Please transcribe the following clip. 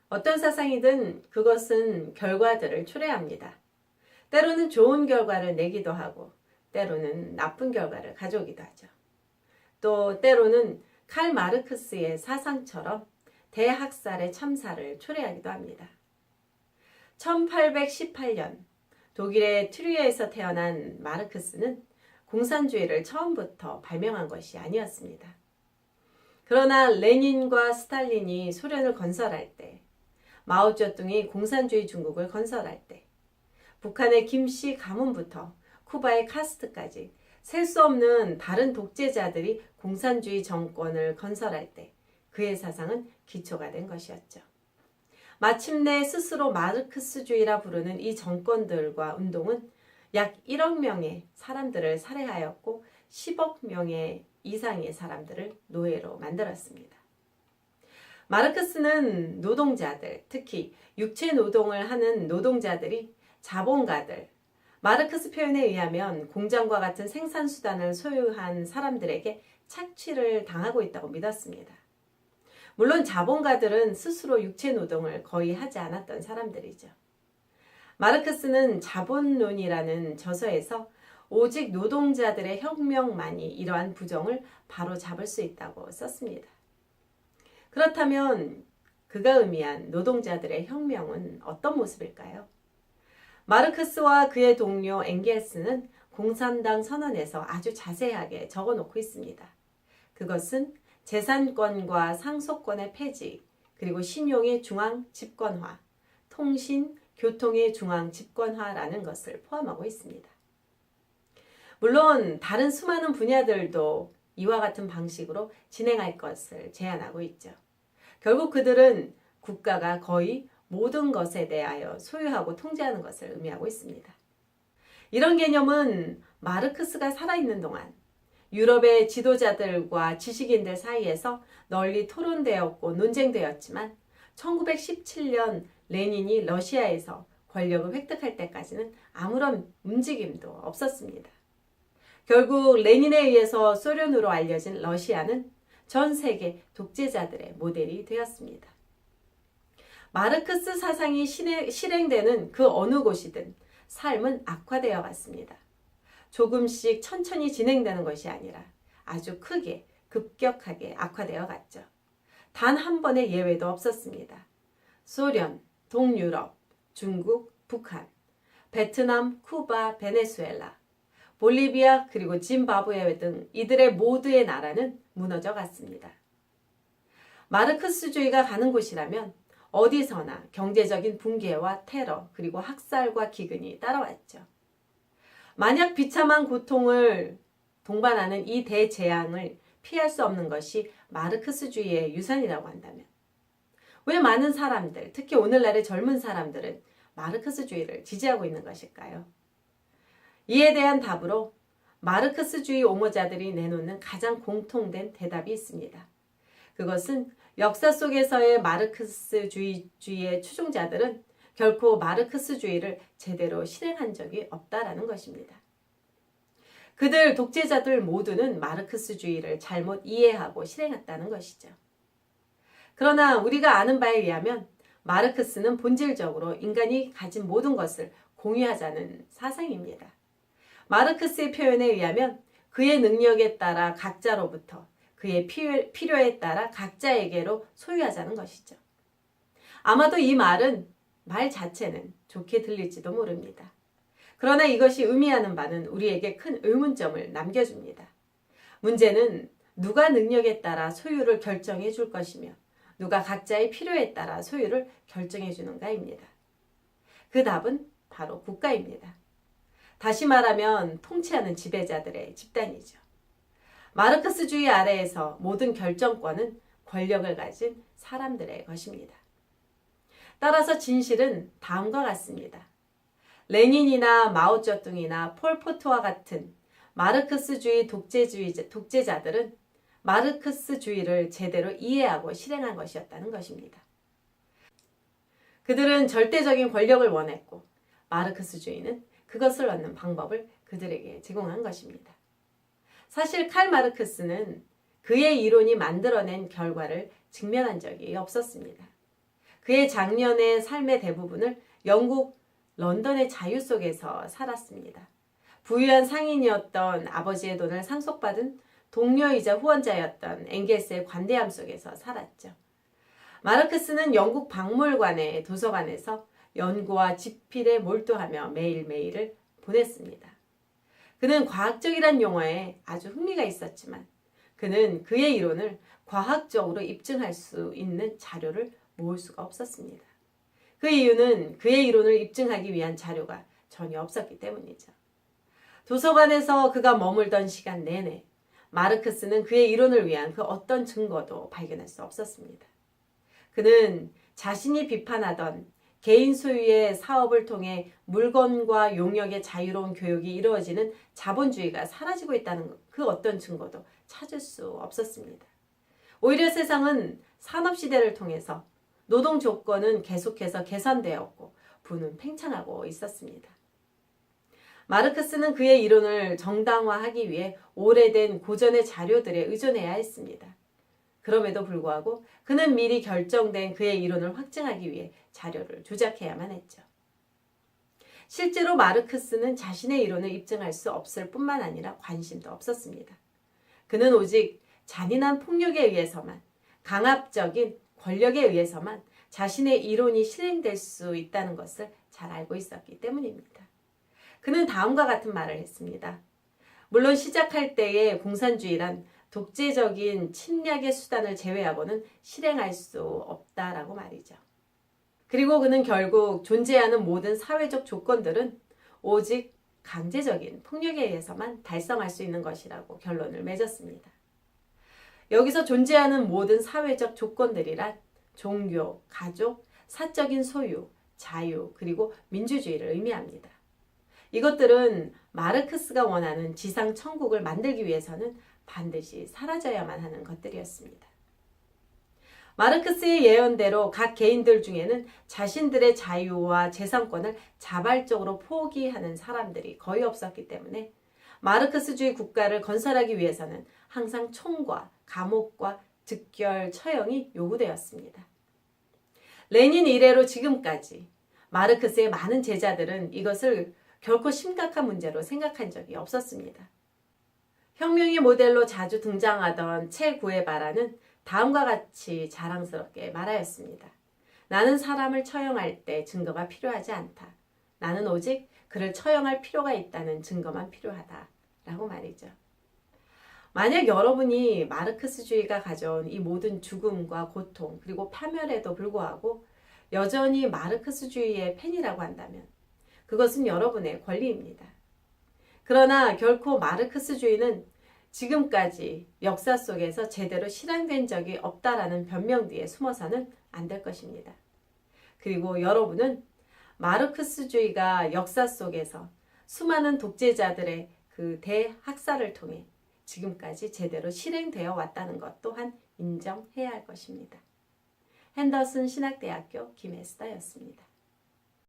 어떤 사상이든 그것은 결과들을 초래합니다. 때로는 좋은 결과를 내기도 하고 때로는 나쁜 결과를 가져오기도 하죠. 또 때로는 칼 마르크스의 사상처럼 대학살의 참사를 초래하기도 합니다. 1818년 독일의 트리에에서 태어난 마르크스는 공산주의를 처음부터 발명한 것이 아니었습니다. 그러나 레닌과 스탈린이 소련을 건설할 때, 마오쩌둥이 공산주의 중국을 건설할 때, 북한의 김씨 가문부터 쿠바의 카스트까지 셀 수 없는 다른 독재자들이 공산주의 정권을 건설할 때 그의 사상은 기초가 된 것이었죠. 마침내 스스로 마르크스주의라 부르는 이 정권들과 운동은 약 1억 명의 사람들을 살해하였고 10억 명의 이상의 사람들을 노예로 만들었습니다. 마르크스는 노동자들, 특히 육체 노동을 하는 노동자들이 자본가들, 마르크스 표현에 의하면 공장과 같은 생산수단을 소유한 사람들에게 착취를 당하고 있다고 믿었습니다. 물론 자본가들은 스스로 육체 노동을 거의 하지 않았던 사람들이죠. 마르크스는 자본론이라는 저서에서 오직 노동자들의 혁명만이 이러한 부정을 바로잡을 수 있다고 썼습니다. 그렇다면 그가 의미한 노동자들의 혁명은 어떤 모습일까요? 마르크스와 그의 동료 엥겔스는 공산당 선언에서 아주 자세하게 적어놓고 있습니다. 그것은 재산권과 상속권의 폐지, 그리고 신용의 중앙 집권화, 통신, 교통의 중앙 집권화라는 것을 포함하고 있습니다. 물론 다른 수많은 분야들도 이와 같은 방식으로 진행할 것을 제안하고 있죠. 결국 그들은 국가가 거의 모든 것에 대하여 소유하고 통제하는 것을 의미하고 있습니다. 이런 개념은 마르크스가 살아있는 동안 유럽의 지도자들과 지식인들 사이에서 널리 토론되었고 논쟁되었지만 1917년 레닌이 러시아에서 권력을 획득할 때까지는 아무런 움직임도 없었습니다. 결국 레닌에 의해서 소련으로 알려진 러시아는 전 세계 독재자들의 모델이 되었습니다. 마르크스 사상이 실행되는 그 어느 곳이든 삶은 악화되어 갔습니다. 조금씩 천천히 진행되는 것이 아니라 아주 크게 급격하게 악화되어 갔죠. 단 한 번의 예외도 없었습니다. 소련, 동유럽, 중국, 북한, 베트남, 쿠바, 베네수엘라, 볼리비아 그리고 짐바브웨 등 이들의 모두의 나라는 무너져 갔습니다. 마르크스주의가 가는 곳이라면 어디서나 경제적인 붕괴와 테러 그리고 학살과 기근이 따라왔죠. 만약 비참한 고통을 동반하는 이 대재앙을 피할 수 없는 것이 마르크스주의의 유산이라고 한다면 왜 많은 사람들, 특히 오늘날의 젊은 사람들은 마르크스주의를 지지하고 있는 것일까요? 이에 대한 답으로 마르크스주의 옹호자들이 내놓는 가장 공통된 대답이 있습니다. 그것은 역사 속에서의 마르크스주의의 추종자들은 결코 마르크스주의를 제대로 실행한 적이 없다라는 것입니다. 그들 독재자들 모두는 마르크스주의를 잘못 이해하고 실행했다는 것이죠. 그러나 우리가 아는 바에 의하면 마르크스는 본질적으로 인간이 가진 모든 것을 공유하자는 사상입니다. 마르크스의 표현에 의하면 그의 능력에 따라 각자로부터 그의 필요에 따라 각자에게로 소유하자는 것이죠. 아마도 이 말 자체는 좋게 들릴지도 모릅니다. 그러나 이것이 의미하는 바는 우리에게 큰 의문점을 남겨줍니다. 문제는 누가 능력에 따라 소유를 결정해 줄 것이며 누가 각자의 필요에 따라 소유를 결정해 주는가입니다. 그 답은 바로 국가입니다. 다시 말하면 통치하는 지배자들의 집단이죠. 마르크스주의 아래에서 모든 결정권은 권력을 가진 사람들의 것입니다. 따라서 진실은 다음과 같습니다. 레닌이나 마오쩌둥이나 폴포트와 같은 마르크스주의 독재자들은 마르크스주의를 제대로 이해하고 실행한 것이었다는 것입니다. 그들은 절대적인 권력을 원했고 마르크스주의는 그것을 얻는 방법을 그들에게 제공한 것입니다. 사실 칼 마르크스는 그의 이론이 만들어낸 결과를 직면한 적이 없었습니다. 그의 장년의 삶의 대부분을 영국 런던의 자유 속에서 살았습니다. 부유한 상인이었던 아버지의 돈을 상속받은 동료이자 후원자였던 엥겔스의 관대함 속에서 살았죠. 마르크스는 영국 박물관의 도서관에서 연구와 집필에 몰두하며 매일매일을 보냈습니다. 그는 과학적이란 용어에 아주 흥미가 있었지만 그는 그의 이론을 과학적으로 입증할 수 있는 자료를 모을 수가 없었습니다. 그 이유는 그의 이론을 입증하기 위한 자료가 전혀 없었기 때문이죠. 도서관에서 그가 머물던 시간 내내 마르크스는 그의 이론을 위한 그 어떤 증거도 발견할 수 없었습니다. 그는 자신이 비판하던 개인 소유의 사업을 통해 물건과 용역의 자유로운 교육이 이루어지는 자본주의가 사라지고 있다는 그 어떤 증거도 찾을 수 없었습니다. 오히려 세상은 산업시대를 통해서 노동 조건은 계속해서 개선되었고 부는 팽창하고 있었습니다. 마르크스는 그의 이론을 정당화하기 위해 오래된 고전의 자료들에 의존해야 했습니다. 그럼에도 불구하고 그는 미리 결정된 그의 이론을 확증하기 위해 자료를 조작해야만 했죠. 실제로 마르크스는 자신의 이론을 입증할 수 없을 뿐만 아니라 관심도 없었습니다. 그는 오직 잔인한 폭력에 의해서만, 강압적인 권력에 의해서만 자신의 이론이 실행될 수 있다는 것을 잘 알고 있었기 때문입니다. 그는 다음과 같은 말을 했습니다. 물론 시작할 때의 공산주의란 독재적인 침략의 수단을 제외하고는 실행할 수 없다라고 말이죠. 그리고 그는 결국 존재하는 모든 사회적 조건들은 오직 강제적인 폭력에 의해서만 달성할 수 있는 것이라고 결론을 맺었습니다. 여기서 존재하는 모든 사회적 조건들이란 종교, 가족, 사적인 소유, 자유, 그리고 민주주의를 의미합니다. 이것들은 마르크스가 원하는 지상 천국을 만들기 위해서는 반드시 사라져야만 하는 것들이었습니다. 마르크스의 예언대로 각 개인들 중에는 자신들의 자유와 재산권을 자발적으로 포기하는 사람들이 거의 없었기 때문에 마르크스주의 국가를 건설하기 위해서는 항상 총과 감옥과 즉결 처형이 요구되었습니다. 레닌 이래로 지금까지 마르크스의 많은 제자들은 이것을 결코 심각한 문제로 생각한 적이 없었습니다. 혁명의 모델로 자주 등장하던 체 구에바라는 다음과 같이 자랑스럽게 말하였습니다. 나는 사람을 처형할 때 증거가 필요하지 않다. 나는 오직 그를 처형할 필요가 있다는 증거만 필요하다. 라고 말이죠. 만약 여러분이 마르크스주의가 가져온 이 모든 죽음과 고통 그리고 파멸에도 불구하고 여전히 마르크스주의의 팬이라고 한다면 그것은 여러분의 권리입니다. 그러나 결코 마르크스주의는 지금까지 역사 속에서 제대로 실현된 적이 없다라는 변명 뒤에 숨어서는 안 될 것입니다. 그리고 여러분은 마르크스주의가 역사 속에서 수많은 독재자들의 그 대학살을 통해 지금까지 제대로 실행되어 왔다는 것 또한 인정해야 할 것입니다. 핸더슨 신학대학교 김에스더였습니다.